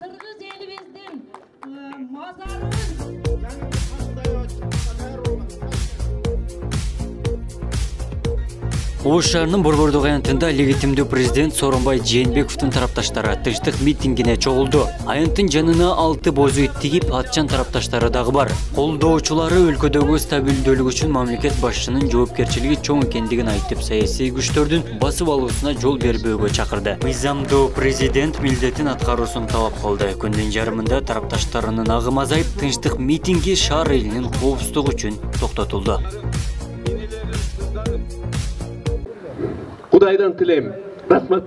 Kırgız elibizдің mazarın Ош шаарынын Борбордук аянтында легитимдүү президент Сооронбай Жээнбековдун тарапташтары тынчтык митингине чогулду. Аянттын жанына 6 бозу ит тигип, атчан тарапташтары дагы бар. Колдоочулары өлкөдөгү стабилдүүлүк үчүн мамлекет башчынын жоопкерчилиги чоң экендигин айтып, саясий күчтөрдүн басып алуусуна жол бербөөгө чакырды. Мыйзамдуу президент милдетин аткаруусун талап кылды. Күндүн жарымында тарапташтарынын агымы азайып, тынчтык митинги шаар элинин коопсуздугу үчүн токтотулду. Kudaydan tileyim. Rahmat.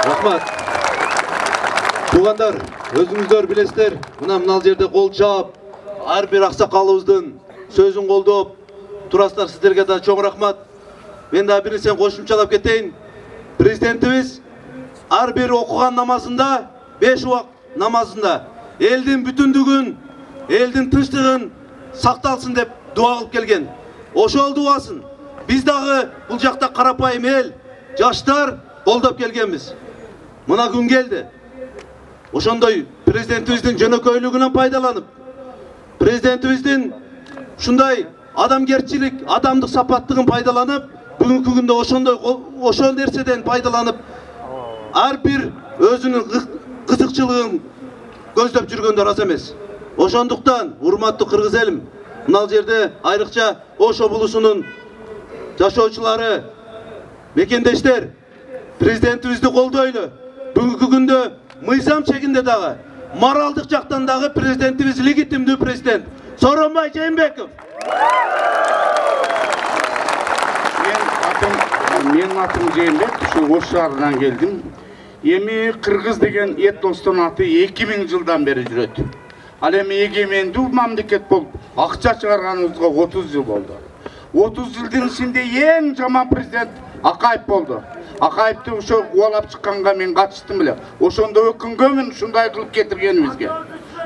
Rahmat. Tuğanlar, özünüzдөр bilesizler. Mınal jerde kol çaap, har bir aksakалыбыздын sözün koldup, turaslar sizlerge da çok rahmat. Ben daha birini sen koşumçalap keteyim. Prezidentimiz har bir okugan namazında, 5 vakt namazında eldin bütündügün, eldin tınçtığın saktalsın dep dua kılıp kelgen. Oşol duasın. Biz dağı bu jakta karapayım el, yaşlar koldap gelgenmiz. Mına gün geldi. Oşondoy prezidentimizin jönököylügünden paydalanıp, prezidentimizin şunday adamgerçilik, adamdık sapattığın paydalanıp, bugünkü günde oşon derseden paydalanıp, her bir özünün kızıkçılığın gözдөп жүргөндөр az emez. Oşonduktan, hurmatlı Kırgız elim, mınal jerde ayrıkça Oş obulusunun Жашоочулары, мекендештер, президентибизди колдойлу. Бүгүнкү күндө мыйзам чегинде дагы, моралдык жактан дагы президентибиз легитимдүү президент Сооронбай Жээнбеков. Менин атым Жээнбек, ушу Ош шаарынан келдим. Эми Кыргыз деген этностун аты 2000 жылдан бери жүрөт. Ал эми эгемендүү мамлекет болуп, акча чыгарганыбызга 30 жыл болду. 30 жылдың içinde en жаман президент Акаев болду. Акаевти ошо кубалап чыкканга мен катыштым беле. Ошондо өкүнгөмүн ушундай кылып кетиргенибизге.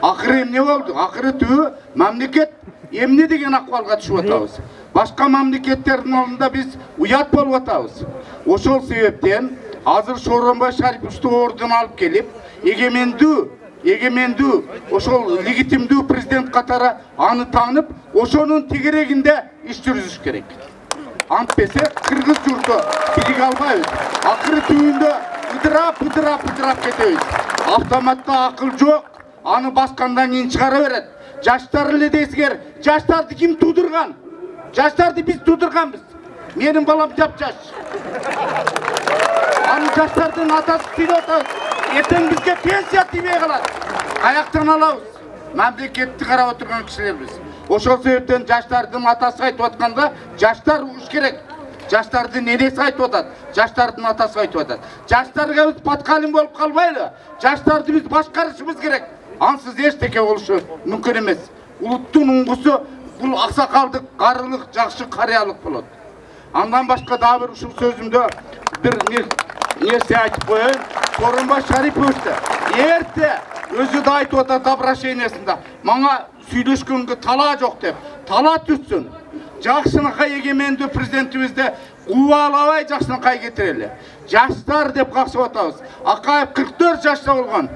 Акыры эмне болду? Акыры түбү мамлекет эмне деген акыбалга түшүп атабыз. Башка мамлекеттердин алдында биз уят болуп атабыз. Ошол себептен азыр Сооронбай Шариповичти ордун алып келип, эгемендүү ошол легитимдүү президент катары аны таанып, ошонун тегерегинде иш жүргүзүш керек. Антпесе Кыргыз журту бириге албайбыз. Акыры түбүндө ыдырап кетебиз. Автоматта акыл жок, аны баскандан кийин чыгара берет. Жаштар эле дейсиңер, жаштарды ким тудурган? Жаштарды биз тудурганбыз. Менин балам жап-жаш. Аны жаштардын атасы сүйлөп атабыз. Эртең бизге пенсия тийбей калат. Каяктан алабыз? Мамлекетти карап отурган кишилербиз. Ошол себептен жаштардын атасы айтып атканда, жаштар угуш керек. Жаштардын энеси айтып атат, жаштардын атасы айтып атат. Жаштарга биз паткалим болуп калбайлы. Жаштарды биз башкарышыбыз керек. Ансыз эчтеке болушу мүмкүн эмес. Улуттун уңгусу бул аксакалдык, карылык, жакшы карыялык болот. Андан башка дагы бир ушул сөзүмдө бир нерсе айтып коеюн. Сооронбай Шариповичти эрте өзү да айтып атат обращениясында. Мага сүйлөшкөнгө талаа жок деп. Талаа түшсүн. Жакшынакай эгемендүү президентибизди кубалабай жакшынакай кетирели. Жаштар деп каксып атабыз. Акаев 44 жашта болгон.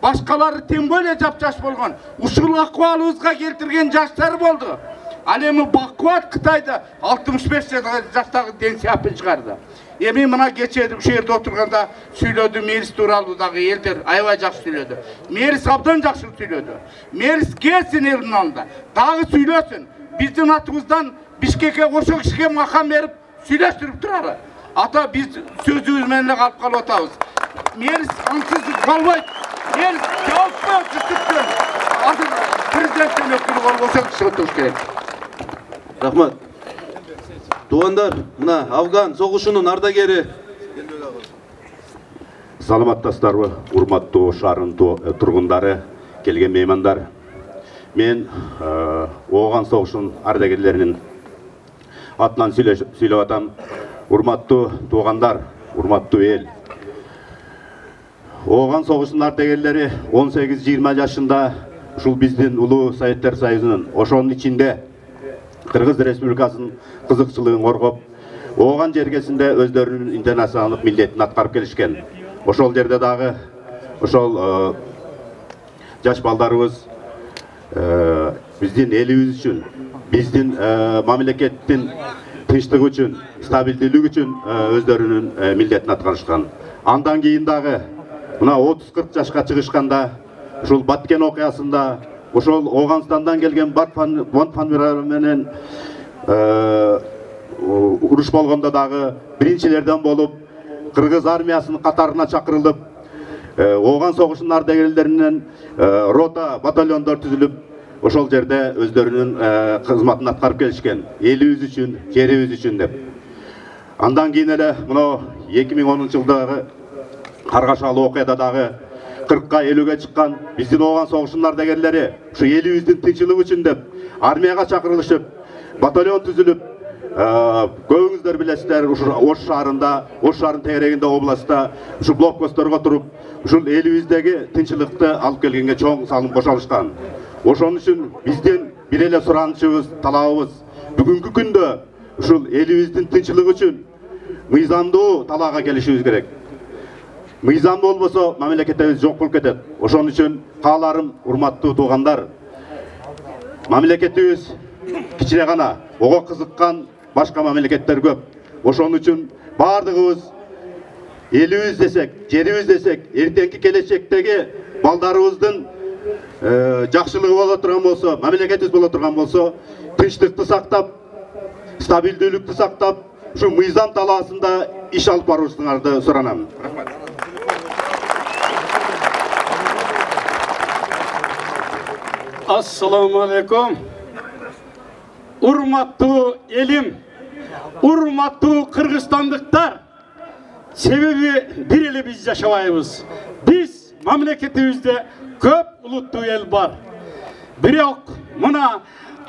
Башкалары тем более жап-жаш болгон. Ушул акыбалыбызга келтирген жаштар болду. Ал эми бакубат Кытайда 65 жаштагы Дэн Сяопин чыгарды. Эми мына кечээ ушул жерде отурганда сүйлөдү, Мерис тууралуу дагы элдер аябай жакшы сүйлөдү. Мерис абдан жакшы сүйлөдү. Мерис келсин элдин алдында, дагы сүйлөсүн. Биздин атыбыздан Бишкекке ошол кишиге макам берип сүйлөштүрүп туралы. Ата биз сөзүбүз менен эле калып калып атабыз. Мерис ансыз калбайт. Мерис жалпы түштүктөн азыр президенттин өкүлү болуп ошол киши отуруш керек. Rahmat. Туғандар, мына Афган соғышының ардагері. Саламаттастарбы, урматтуу шаарынын тургундары, келген меймандар. Мен Ооган согушунун ардагерлеринин атынан сүйлөп атам. Урматтуу туугандар, урматтуу эл. Ооган согушунун ардагерлери 18-20 жашында ушул биздин улуу Советтер Союзунун, ошонун ичинде Кыргыз Республикасынын кызыкчылыгын коргоп, Ооган жергесинде өздөрүнүн интернационалдык милдетин аткарып келишкен. Ошол жерде дагы ошол жаш балдарыбыз биздин элибиз үчүн, биздин мамлекеттин тынчтыгы үчүн, стабилдүүлүгү үчүн өздөрүнүн милдетин аткарышкан. Андан кийин дагы мына 30-40 жашка чыгышканда ушул Баткен окуясында ошол Оганстандан келген Бонтфанмир менен уруш болгондо дагы биринчилерден болуп кыргыз армиясынын катарына чакырылып, Ооган согушунун ардагерлеринен рота, батальондор түзүлүп, ошол жерде өздөрүнүн кызматын аткарып келишкен. Элибиз үчүн, жерибиз үчүн деп. Андан кийин эле мына 2010-жылдагы Каргашалы окуяда дагы 40-ка 50-ге чыккан биздин Ооган согушунун ардагерлери ушу элибиздин тынччылыгы үчүн деп армияга чакырылышып, батальон түзүлүп, көбүңүздөр билесиздер, Ош шаарында, Ош шаарынын тегерегинде областта ушу блокпостторго туруп, ушул элибиздеги тынччылыкты алып келгенге чоң салым кошулушкан. Ошон үчүн биздин бир эле суранычыбыз, талабыбыз бүгүнкү күндө ушул элибиздин тынччылыгы үчүн мыйзамдуу талаага келишибиз керек. Мыйзам болбосо мамлекетибиз жок болуп кетет. Ошон үчүн кааларым, урматтуу туугандар, мамлекетибиз кичине гана, ого кызыккан башка мамлекеттер көп. Ошон үчүн бардыгыбыз элибиз десек, жерибиз десек, эртеңки келечектеги балдарыбыздын жакшылыгы боло турган болсо, мамлекетибиз боло турган болсо, тынчтыкты сактап, стабилдүүлүктү сактап, ушу мыйзам талаасында иш алып баруңузду суранам. Рахмат. Ассаламу алейкум. Урматтуу элим, урматтуу кыргызстандыктар. Себеби бир эле биз жашабайбыз. Биз мамлекетибизде көп улуттуу эл бар. Бирок мына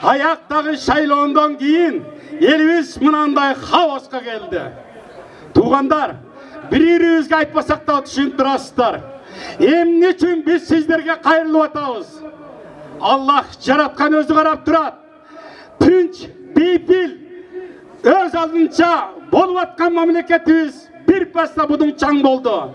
аяктагы шайлоондон кийин элибиз мынандай хаоска келди. Туугандар, бири-бирибизге айтпасак да түшүнүп турасыздар. Эмне үчүн биз сиздерге кайрылып атабыз? Аллах жараткан өзү карап турат. Тынч, бейпил, өз алдынча болуп аткан мамлекетибиз бир паста будуңчаң болду.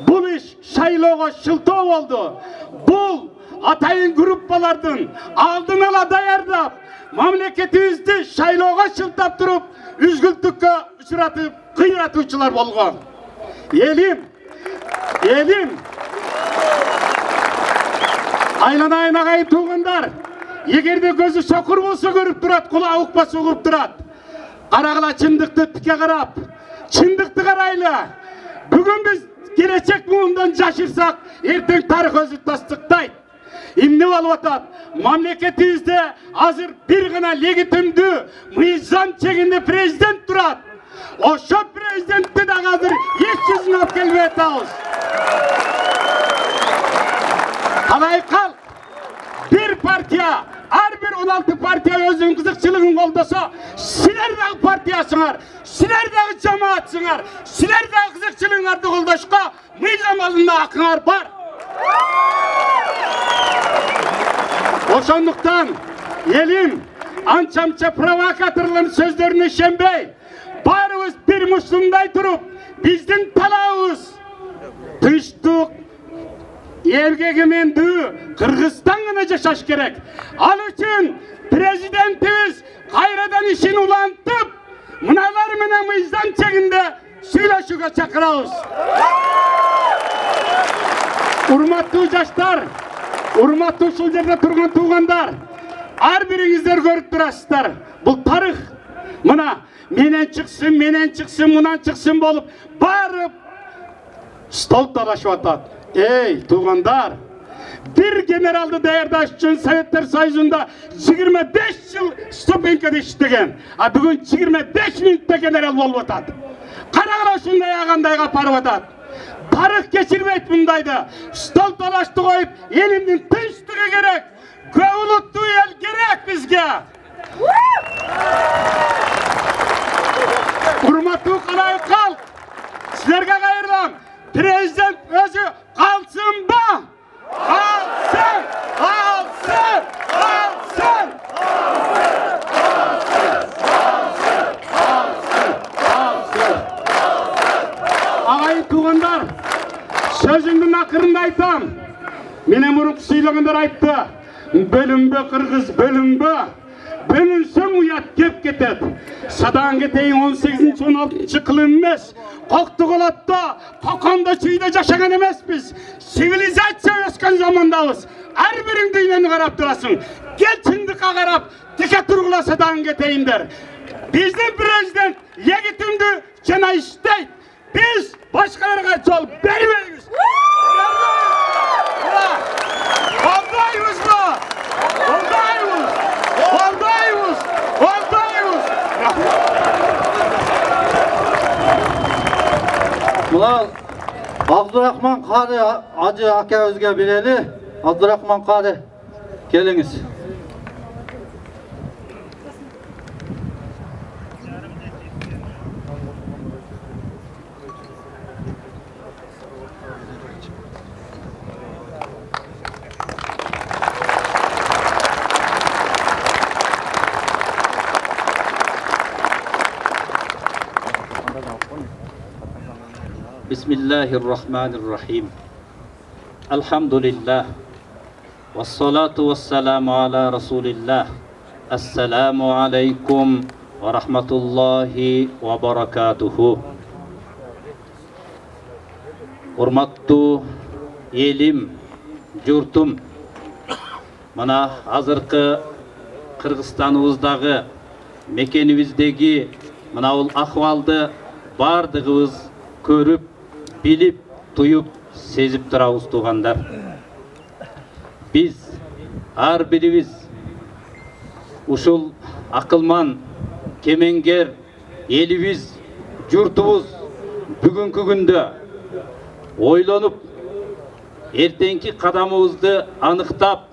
Бул иш шайлоого шылтоо болду. Бул атайын группалардын алдын ала даярдап, мамлекетибизди шайлоого шылтап туруп, үзгүлтүккө учуратып, кыйратуучулар болгон. Элим, айланайын агайын туугандар, эгерде көзү шокур болсо көрүп турат, кулагы укпаса угуп турат. Карагыла чындыкты тике карап, чындыкты карайлы. Бүгүн биз келечек муундан жашырсак, эртең тарых өзү тастыктайт. Эмне болуп атат? Мамлекетибизде азыр бир гана легитимдүү, мыйзам чегинде президент турат. Ошо президентти дагы азыр эч жүзүн алып келбей атабыз. Калай калк, бир партия, ар бир 16 партия өзүнүн кызыкчылыгын колдосо, силер дагы партиясыңар, силер дагы жамаатсыңар, силер дагы кызыкчылыгыңарды колдошко мыйзам алдында акыңар бар. Ошондуктан элим анча-мынча провокаторлордун сөздөрүнө ишенбей, баарыбыз бир мушундай туруп, биздин талабыбыз тынчтык, элге кемендүү Кыргызстан гана жашаш керек. Ал үчүн президентибиз кайрадан ишин улантып, мыналар менен мыйзам чегинде сүйлөшүүгө чакырабыз. Урматтуу жаштар, урматтуу ушул жерде турган туугандар, ар бириңиздер көрүп турасыздар. Бул тарых. Мына менен чыксын, мынан чыксын болуп, барып стол талашып атат. Эй, туугандар, bir генералды даярдаш үчүн Советтер Союзунда 25 жыл ступенькада иштеген, а бүгүн 25 мүнөттө генерал болуп атат. Карагыла ушундай агандайга барып атат. Тарых кечирбейт мындайды. Стол талашты коюп, элимдин тынчтыгы керек, көп улуттуу эл керек бизге. Урматтуу калай калк, силерге кайрылам. Президент өзү калсынбы? Калсын! Калсын! Калсын! Агайын туугандар, сөзүмдүн акырына Акырында айтам. Менен мурунку сүйлөгөндөр айтты. Бөлүнбө кыргыз, бөлүнбө. Bölünsün uyat kep ketet. Sadan keteyin 18-16 kılın emez. Koktuk olatta, kokanda çiğde yaşagan emez biz. Sivilizasyon ösken zamandayız. Her birin dünyeni karap durasın. Gel çindik akarap, dike turgula sadan keteyin der. Bizden prezident yegitimdi cana isteyt. Biz başkalarına yol vermeyiz. Oldayız mı? Oldayız. Oldayız. Oldayız. Ulan Abdurrahman Qari Hacı akabizge bireli. Abdurrahman Qari geliniz. Bismillahirrahmanirrahim. Elhamdülillah. Vessalatu vesselamu ala Resulillah. Esselamu aleyküm ve rahmetullahi ve barakatuhu. Hurmatlı elim, jurtum. Mana hazırkı Kırgızstanımızdağı, mekenimizdeki mana ol ahvaldı bardığımız körüp, bilip, tuyup, sezip turabыз tuğandar. Biz, har birimiz, uşul akılman, kemenger, elimiz, jurtubuz, бүгүнкү күндө ойлонуp, эртеңки кадамыбызды аныктап,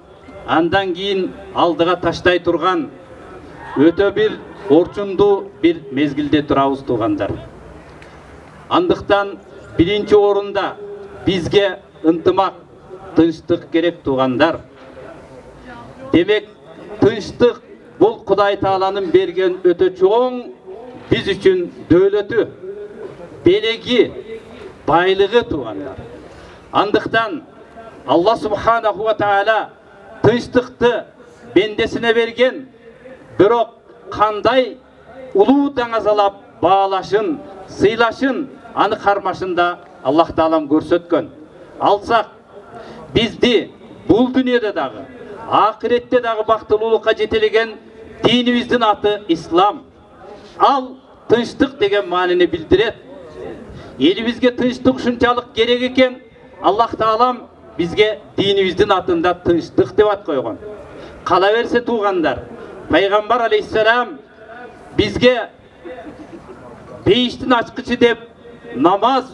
андан кийин алдыга таштай турган өтө бир орчундуу бир мезгилде турабыз тугандар. Андыктан биринчи орунда бизге ынтымак, тынчтык керек тугандар. Демек, тынчтык бул Кудай Тааланын берген өтө чоң биз үчүн дөөлөтү, белеги, байлыгы тугандар. Андыктан Алла Субханаху ва Таала тынчтыкты бендесине берген, бирок кандай улуу даңазалап баалашын, сыйлашын, аны кармашында Аллах Таалам көрсөткөн. Алсак, бизди бул дүйнөдө дагы, акыретте дагы бактылуулукка жетелеген динибиздин аты Ислам. Ал тынчтык деген маанини билдирет. Элибизге тынчтык ушунчалык керек экен, Аллах Таалам бизге динибиздин атында тынчтык деп ат койгон. Кала берсе туугандар, Пайгамбар алейхиссалам бизге бейиштин ачкычы деп намаз,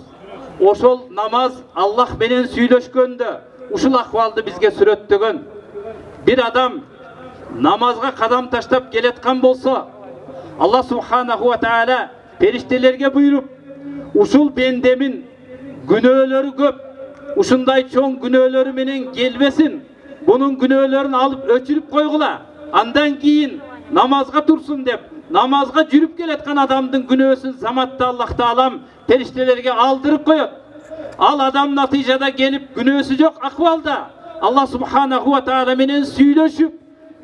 ошол намаз Аллах менен сүйлөшкөндө ушул акыбалды бизге сүрөттөгөн. Бир адам намазга кадам таштап келеткан болсо, Аллах Субханаху ва Таала периштелерге буйруп, ушул бендемин күнөөлөрү көп, ушундай чоң күнөөлөрү менен келбесин, бунун күнөөлөрүн алып өчүрүп койгула, андан кийин намазга турсун деп, намазга жүрүп келеткан адамдын күнөөсүн заматта Аллах Таалам периштелерге алдырып коет. Ал адам натыйжада келип күнөөсү жок акыбалда Аллах Субханаху ва Таала менен сүйлөшүп,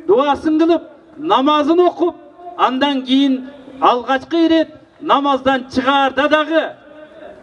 дуасын кылып, намазын окуп, андан кийин алгачкы ирет намаздан чыгаарда дагы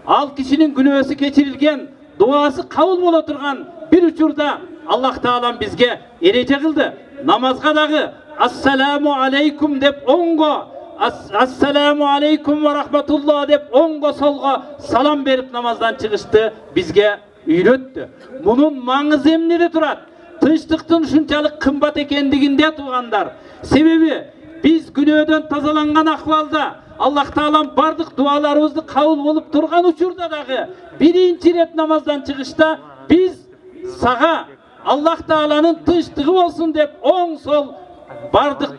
ал кишинин күнөөсү кечирилген, дуасы кабыл боло турган бир учурда Аллах Таалам бизге эреже кылды. Намазга дагы ассаламу алейкум деп оңго, ассаламу алейкум ва рахматуллах деп оңго солго салам берип намаздан чыгышты бизге үйрөттү. Мунун маңызы эмнеде турат? Тынчтыктын ушунчалык кымбат экендигинде туугандар. Себеби биз күнөөдөн тазаланган акыбалда Аллах Таалам бардык дуаларыбызды кабыл болуп турган учурда дагы биринчи рет намаздан чыгышта биз сага Аллах Тааланын тынчтыгы болсун деп оң сол бардык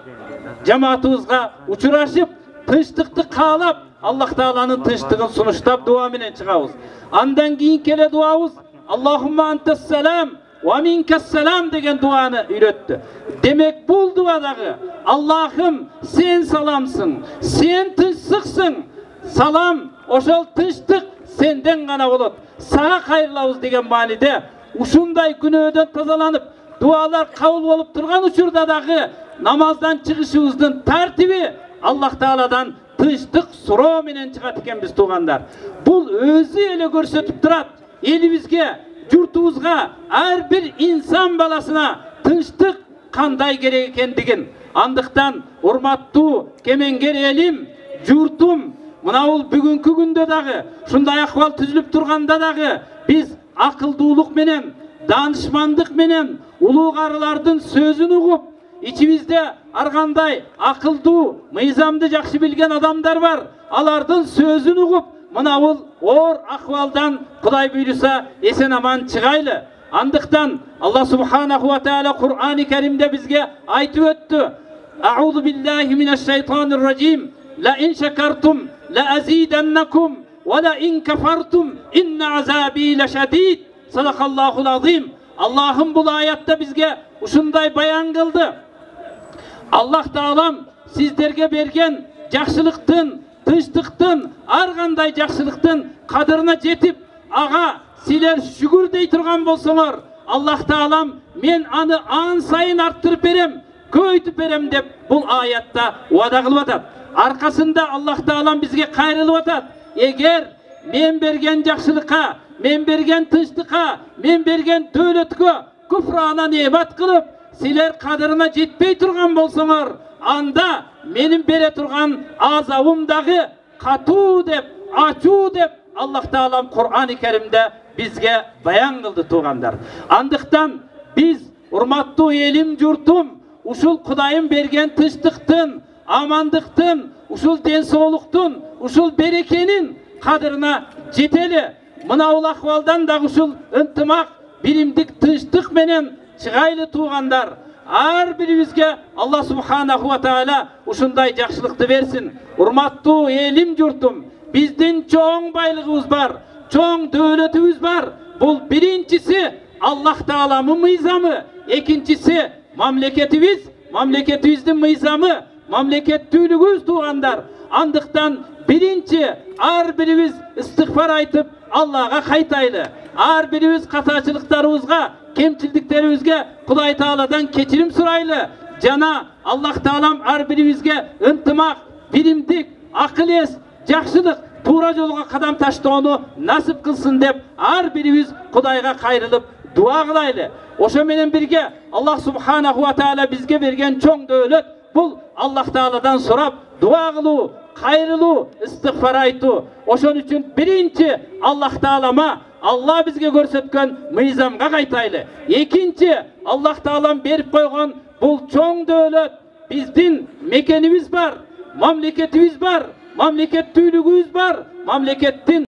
жамаатыбызга учурашып, тынчтыкты каалап, Аллах Тааланын тынчтыгын сунуштап дуа менен чыгабыз. Андан кийин келе дуабыз Аллахумма антассалам ва минкассалам деген дуаны үйрөттү. Демек бул дуадагы Аллахым сен саламсың, сен тынчтыксың. Салам, ошол тынчтык senden gana bolot. Sağa kayırlabız деген manide ушундай күнөөдөн тазаланып, дуалар кабыл болуп турган учурда дагы намаздан чыгышыбыздын тартиби Аллах Тааладан тынчтык суроо менен чыгат экенбиз туугандар. Бул өзү эле көрсөтүп турат. Элибизге, журтубузга, ар бир инсан баласына тынчтык кандай керек экендигин. Андыктан урматтуу кемеңгер элим, журтум, мына бул бүгүнкү күндө дагы, ушундай акыбал түзүлүп турганда дагы биз акылдуулук менен, данышмандык менен улуу карылардын сөзүн угуп, ичибизде аргандай акылдуу, мыйзамды жакшы билген адамдар бар. Алардын сөзүн угуп, мына бул оор акыбалдан Кудай буйруса эсен аман чыгайлы. Андыктан Аллах субханаху ва таала Кур'ани Керимде бизге айтып өттү. Аузу биллахи минеш-шайтанир ражим. Ла ин шакартум ла азиданнакум ва ла ин кафартум инна азаби лашадид. Садакаллахул азим. Аллахым бул аятта бизге ушундай баян кылды. Аллах Таалам сиздерге берген жакшылыктын, тынчтыктын, ар кандай жакшылыктын кадырына жетип, ага силер шүгүр дей турган болсоңор, Аллах Таалам мен аны ан сайын арттырып берем, көйтүп берем деп бул аятта уада кылып атат. Аркасында Аллах Таалам бизге кайрылып атат. Эгер мен берген жакшылыкка, мен берген тынчтыкка, мен берген дөөлөткө күфрана не'мат кылып, силер кадырына жетпей турган болсоңор, анда менин бере турган азабым дагы катуу деп, ачуу деп Аллах Таалам Кур'ани Керимде бизге баян кылды туугандар. Андыктан биз урматтуу элим журтум ушул Кудайым берген тынчтыктын, амандыктын, ушул ден соолуктун, ушул берекенин кадырына жетели. Мына бул акыбалдан дагы ушул ынтымак, биримдик, тынчтык менен чыгайлы туугандар. Ар бирибизге Аллах субханаху ва таала ушундай жакшылыкты берсин. Урматтуу элим журтум, биздин чоң байлыгыбыз бар, чоң дөөлөтүбүз бар. Бул биринчиси Аллах Тааламдын мыйзамы, экинчиси мамлекетибиздин мыйзамы, мамлекеттүүлүгүбүз туугандар. Андыктан биринчи ар бирибиз истигфар айтып Аллага кайтайлы. Ар бирибиз катачылыктарыбызга, кемчилдиктерибизге Кудай Тааладан кечирим сурайлы. Жана Аллах Таалам ар бирибизге ынтымак, биримдик, акыл эс, жакшылык, туура жолго кадам таштоону насип кылсын деп ар бирибиз Кудайга кайрылып дуа кылайлы. Ошо менен бирге Аллах субханаху ва таала бизге берген чоң дөөлөт бул Аллах Тааладан сурап дуа кылуу, кайрылуу, истигфар айтуу. Ошон үчүн биринчи Аллах Таалама, Алла бизге көрсөткөн мыйзамга кайтайлы. Экинчи Аллах Таалам берип койгон бул чоң дөөлөт, биздин мекенибиз бар, мамлекетибиз бар, мамлекеттүүлүгүбүз бар, мамлекеттин